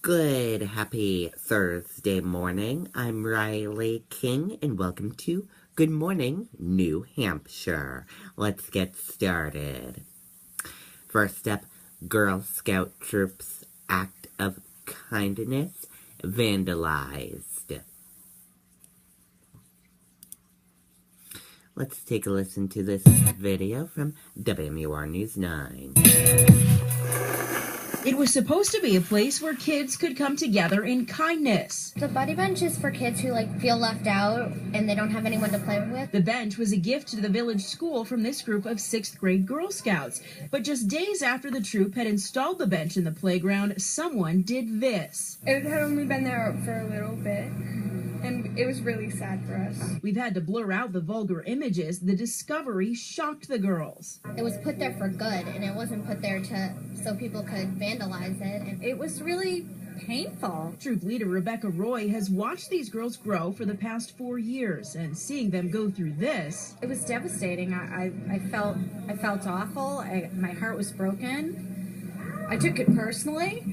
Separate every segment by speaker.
Speaker 1: Good, happy Thursday morning. I'm Riley King, and welcome to Good Morning, New Hampshire. Let's get started. First up, Girl Scout troops act of kindness vandalized. Let's take a listen to this video from WMUR News 9.
Speaker 2: It was supposed to be a place where kids could come together in kindness.
Speaker 3: The Buddy Bench is for kids who feel left out and they don't have anyone to play with.
Speaker 2: The bench was a gift to the village school from this group of 6th grade Girl Scouts. But just days after the troop had installed the bench in the playground, someone did this.
Speaker 4: It had only been there for a little bit, and it was really sad for us.
Speaker 2: We've had to blur out the vulgar images. The discovery shocked the girls.
Speaker 3: It was put there for good, and it wasn't put there so people could vandalize it. And
Speaker 5: it was really painful.
Speaker 2: Troop leader Rebecca Roy has watched these girls grow for the past 4 years, and seeing them go through this,
Speaker 5: it was devastating. I felt awful. My heart was broken. I took it personally,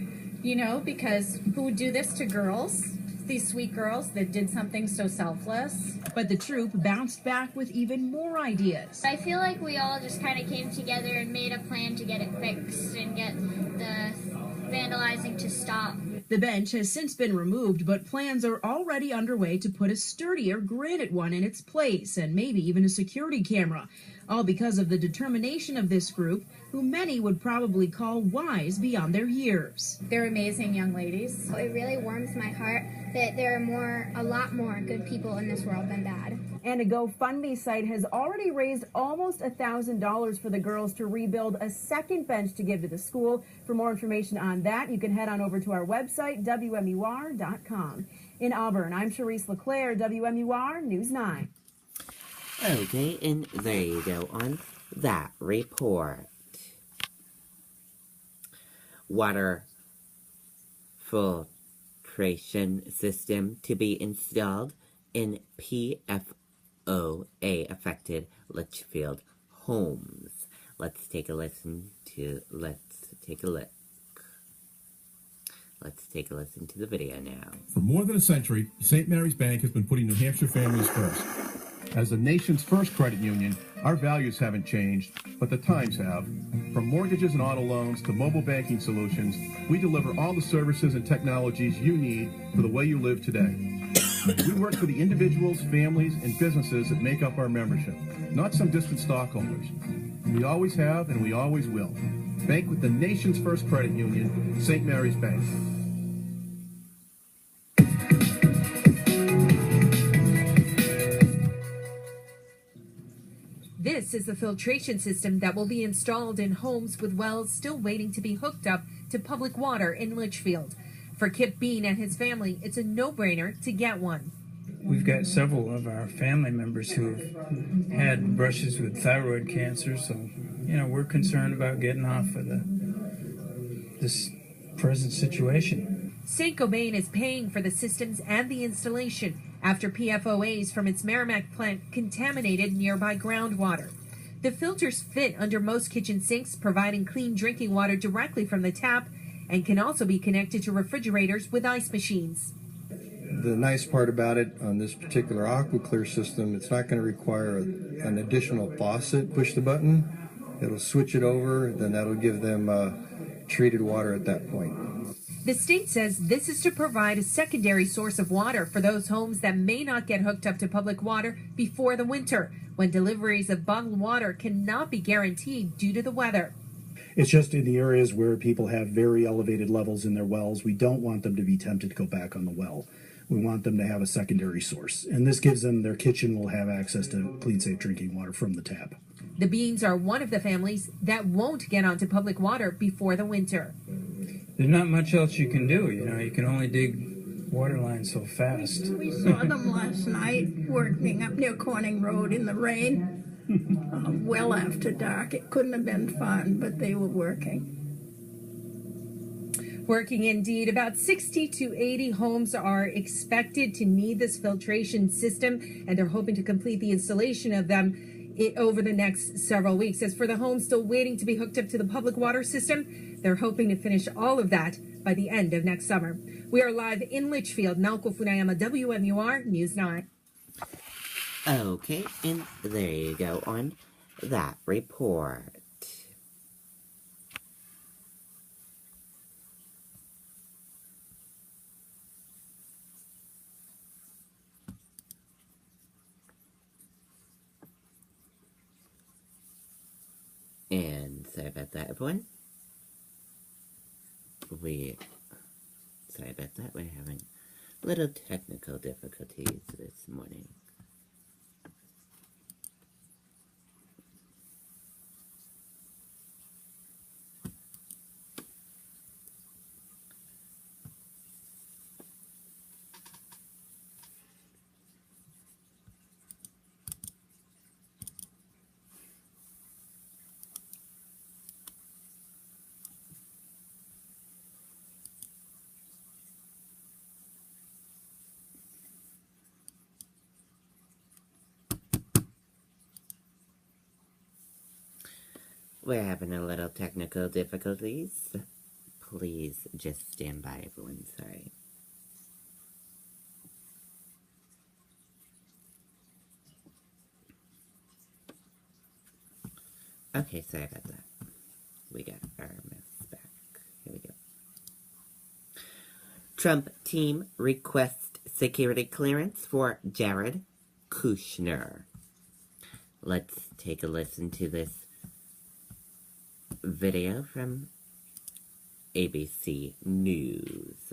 Speaker 5: because who would do this to girls? These sweet girls that did something so selfless.
Speaker 2: But the troop bounced back with even more ideas.
Speaker 3: I feel like we all just kind of came together and made a plan to get it fixed and get the vandalizing to stop.
Speaker 2: The bench has since been removed, but plans are already underway to put a sturdier granite one in its place, and maybe even a security camera. All because of the determination of this group, who many would probably call wise beyond their years.
Speaker 5: They're amazing young ladies.
Speaker 3: It really warms my heart that there are a lot more good people in this world than bad.
Speaker 6: And a GoFundMe site has already raised almost $1,000 for the girls to rebuild a second bench to give to the school. For more information on that, you can head on over to our website, WMUR.com. In Auburn, I'm Charisse LeClaire, WMUR News 9.
Speaker 1: Okay, and there you go on that report. Water filtration system to be installed in PFOA affected Litchfield homes. Let's take a listen to the video now.
Speaker 7: For more than a century, St. Mary's Bank has been putting New Hampshire families first. As the nation's first credit union, our values haven't changed, but the times have. From mortgages and auto loans to mobile banking solutions, we deliver all the services and technologies you need for the way you live today. We work for the individuals, families, and businesses that make up our membership, not some distant stockholders. We always have and we always will. Bank with the nation's first credit union, St. Mary's Bank.
Speaker 8: This is the filtration system that will be installed in homes with wells still waiting to be hooked up to public water in Litchfield. For Kip Bean and his family, it's a no-brainer to get one.
Speaker 9: We've got several of our family members who've had brushes with thyroid cancer, so, we're concerned about getting off of this present situation.
Speaker 8: St. Gobain is paying for the systems and the installation after PFOAs from its Merrimack plant contaminated nearby groundwater. The filters fit under most kitchen sinks, providing clean drinking water directly from the tap, and can also be connected to refrigerators with ice machines.
Speaker 10: The nice part about it on this particular AquaClear system, it's not going to require an additional faucet. Push the button, it'll switch it over, then that'll give them treated water at that point.
Speaker 8: The state says this is to provide a secondary source of water for those homes that may not get hooked up to public water before the winter, when deliveries of bottled water cannot be guaranteed due to the weather.
Speaker 11: It's just in the areas where people have very elevated levels in their wells, we don't want them to be tempted to go back on the well. We want them to have a secondary source. And this gives them, their kitchen will have access to clean, safe drinking water from the tap.
Speaker 8: The Beans are one of the families that won't get onto public water before the winter.
Speaker 9: There's not much else you can do, you can only dig water lines so fast.
Speaker 12: We saw them last night working up near Corning Road in the rain, well after dark. It couldn't have been fun, but they were working.
Speaker 8: Working indeed. About 60 to 80 homes are expected to need this filtration system, and they're hoping to complete the installation of them over the next several weeks. As for the homes still waiting to be hooked up to the public water system, they're hoping to finish all of that by the end of next summer. We are live in Litchfield. Naoko Funayama, WMUR News 9.
Speaker 1: Okay, and there you go on that report. And sorry about that, everyone. Sorry about that, we're having little technical difficulties this morning. We're having a little technical difficulties. Please just stand by, everyone. Sorry. Okay, sorry about that. We got our mouse back. Here we go. Trump team requests security clearance for Jared Kushner. Let's take a listen to this video from ABC News.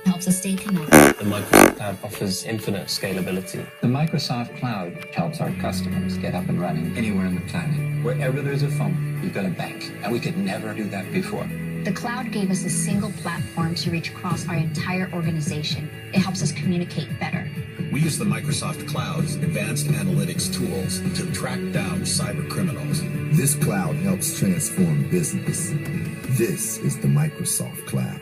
Speaker 13: Helps us stay connected.
Speaker 14: The Microsoft Cloud offers infinite scalability.
Speaker 15: The Microsoft Cloud helps our customers get up and running anywhere on the planet. Wherever there's a phone, you've got a bank. And we could never do that before.
Speaker 13: The cloud gave us a single platform to reach across our entire organization. It helps us communicate better.
Speaker 16: We use the Microsoft Cloud's advanced analytics tools to track down cyber criminals.
Speaker 17: This cloud helps transform business. This is the Microsoft Cloud.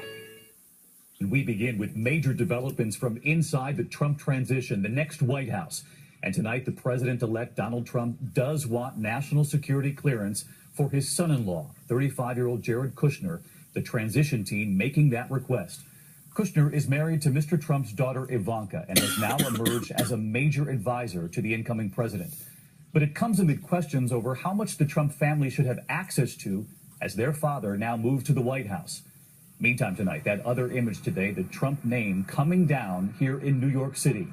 Speaker 18: We begin with major developments from inside the Trump transition, the next White House. And tonight, the president-elect Donald Trump does want national security clearance for his son-in-law, 35-year-old Jared Kushner, the transition team making that request. Kushner is married to Mr. Trump's daughter Ivanka and has now emerged as a major advisor to the incoming president. But it comes amid questions over how much the Trump family should have access to as their father now moved to the White House. Meantime tonight, that other image today, the Trump name coming down here in New York City.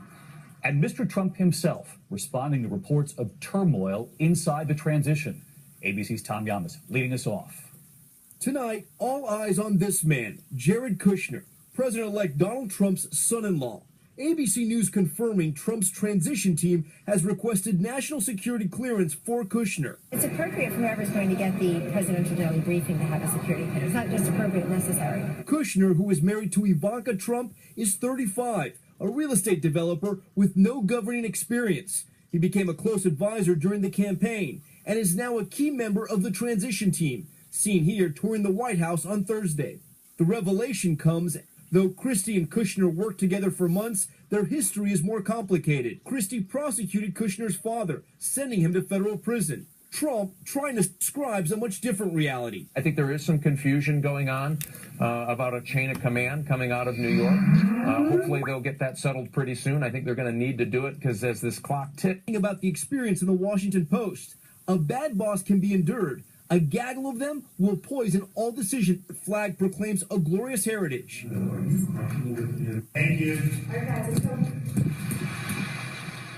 Speaker 18: And Mr. Trump himself responding to reports of turmoil inside the transition. ABC's Tom Yamas leading us off.
Speaker 19: Tonight, all eyes on this man, Jared Kushner, President-elect Donald Trump's son-in-law. ABC News confirming Trump's transition team has requested national security clearance for Kushner.
Speaker 20: It's appropriate for whoever's going to get the presidential daily briefing to have a security clearance. It's not just appropriate, necessary.
Speaker 19: Kushner, who is married to Ivanka Trump, is 35, a real estate developer with no governing experience. He became a close advisor during the campaign and is now a key member of the transition team, seen here touring the White House on Thursday. The revelation comes though Christie and Kushner worked together for months. Their history is more complicated. Christie prosecuted Kushner's father, sending him to federal prison. Trump trying to describe a much different reality.
Speaker 21: I think there is some confusion going on about a chain of command coming out of New York. Hopefully they'll get that settled pretty soon. I think they're going to need to do it because as this clock ticks.
Speaker 19: About the experience in the Washington Post. A bad boss can be endured. A gaggle of them will poison all decision. The flag proclaims a glorious heritage.
Speaker 22: Thank you.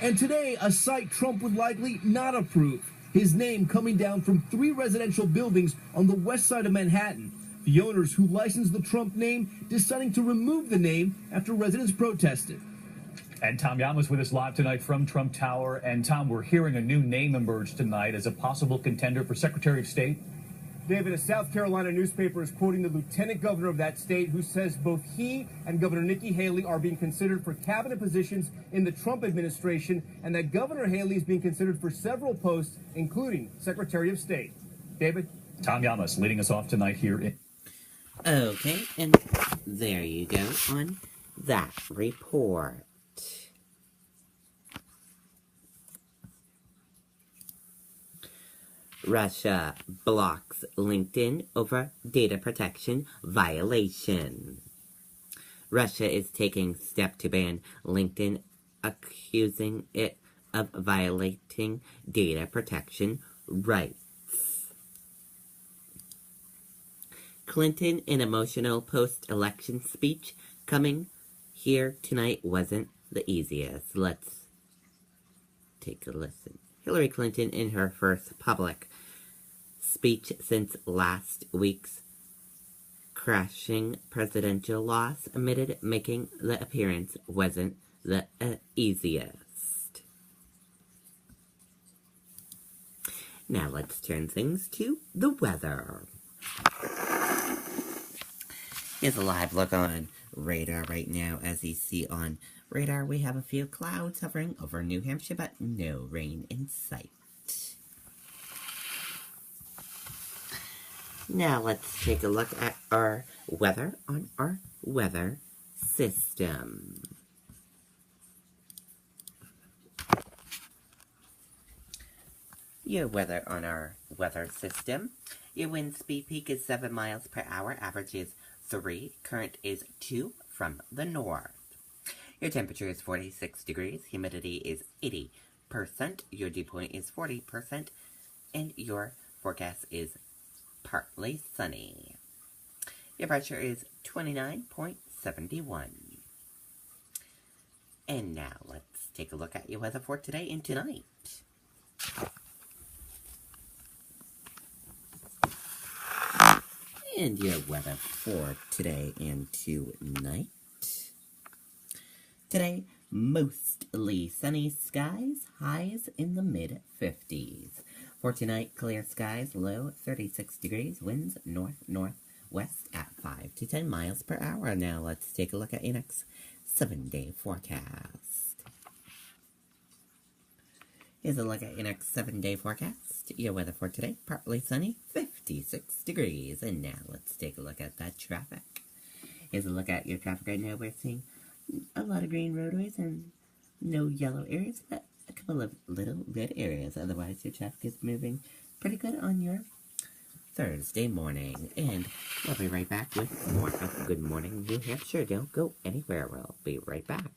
Speaker 19: And today, a sight Trump would likely not approve. His name coming down from 3 residential buildings on the west side of Manhattan. The owners who licensed the Trump name deciding to remove the name after residents protested.
Speaker 18: And Tom Yamas with us live tonight from Trump Tower. And Tom, we're hearing a new name emerge tonight as a possible contender for Secretary of State.
Speaker 19: David, a South Carolina newspaper is quoting the lieutenant governor of that state who says both he and Governor Nikki Haley are being considered for cabinet positions in the Trump administration, and that Governor Haley is being considered for several posts, including Secretary of State. David?
Speaker 18: Tom Yamas leading us off tonight here in...
Speaker 1: Okay, and there you go on that report. Russia blocks LinkedIn over data protection violation. Russia is taking steps to ban LinkedIn, accusing it of violating data protection rights. Clinton, an emotional post-election speech coming here tonight wasn't the easiest. Let's take a listen. Hillary Clinton, in her first public speech since last week's crashing presidential loss, admitted making the appearance wasn't the easiest. Now let's turn things to the weather. Here's a live look on radar right now. As you see on radar, we have a few clouds hovering over New Hampshire, but no rain in sight. Now let's take a look at our weather on our weather system. Your weather on our weather system. Your wind speed peak is 7 miles per hour, average is 3, current is 2 from the north. Your temperature is 46 degrees, humidity is 80%, your dew point is 40%, and your forecast is partly sunny. Your pressure is 29.71. And now let's take a look at your weather for today and tonight. And your weather for today and tonight. Today, mostly sunny skies, highs in the mid-50s. For tonight, clear skies, low 36 degrees, winds north-northwest at 5 to 10 miles per hour. Now let's take a look at your next 7-day forecast. Here's a look at your next 7-day forecast. Your weather for today, partly sunny, 56 degrees. And now let's take a look at that traffic. Here's a look at your traffic right now. We're seeing a lot of green roadways and no yellow areas, but a couple of little red areas. Otherwise, your traffic is moving pretty good on your Thursday morning. And we'll be right back with more of Good Morning New Hampshire. Don't go anywhere. We'll be right back.